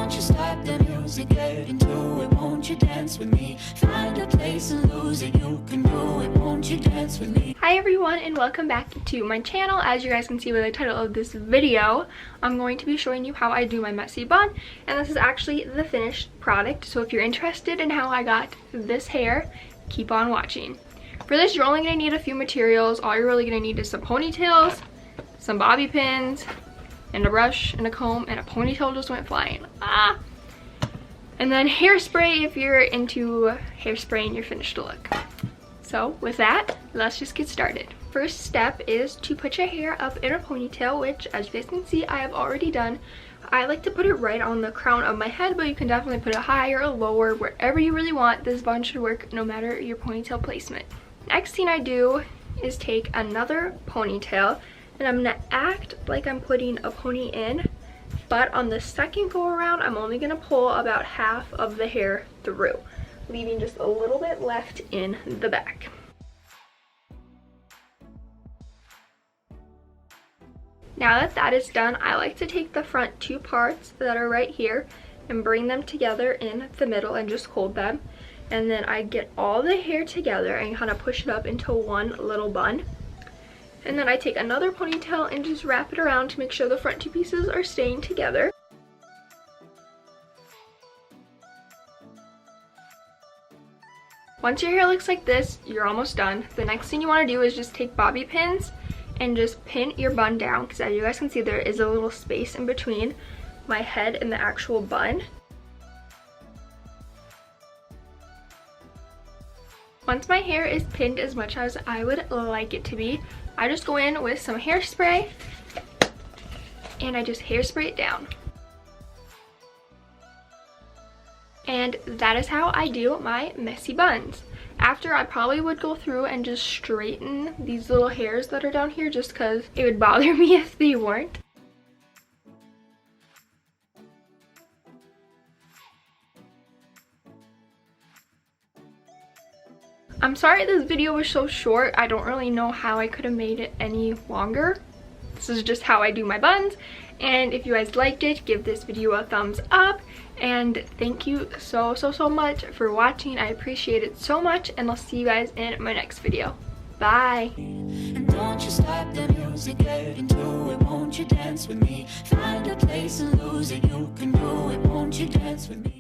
don't you stop the music, get into it, won't you dance with me? Find a place and lose it, you can do it, won't you dance with me? Hi everyone, and welcome back to my channel. As you guys can see by the title of this video, I'm going to be showing you how I do my messy bun, and this is actually the finished product. So if you're interested in how I got this hair, keep on watching. For this, you're only going to need a few materials. All you're really going to need is some ponytails, some bobby pins, and a brush and a comb, and a ponytail just went flying. And then hairspray if you're into hairspraying your finished look. So with that, let's just get started. First step is to put your hair up in a ponytail, which as you guys can see I have already done. I like to put it right on the crown of my head, but you can definitely put it higher or lower, wherever you really want. This bun should work no matter your ponytail placement. Next thing I do is take another ponytail, and I'm gonna act like I'm putting a pony in, but on the second go around I'm only gonna pull about half of the hair through, leaving just a little bit left in the back. Now that that is done, I like to take the front two parts that are right here and bring them together in the middle and just hold them. And then I get all the hair together and kind of push it up into one little bun. And then I take another ponytail and just wrap it around to make sure the front two pieces are staying together. Once your hair looks like this, you're almost done. The next thing you want to do is just take bobby pins and just pin your bun down, because as you guys can see there is a little space in between my head and the actual bun. Once my hair is pinned as much as I would like it to be, I just go in with some hairspray and I just hairspray it down. And that is how I do my messy buns. After, I probably would go through and just straighten these little hairs that are down here, just because it would bother me if they weren't. I'm sorry this video was so short. I don't really know how I could have made it any longer. This is just how I do my buns. And if you guys liked it, give this video a thumbs up. And thank you so much for watching. I appreciate it so much, and I'll see you guys in my next video. Bye. And don't you stop the music, get into it, won't you dance with me? Find a place and lose it, you can do it, won't you dance with me?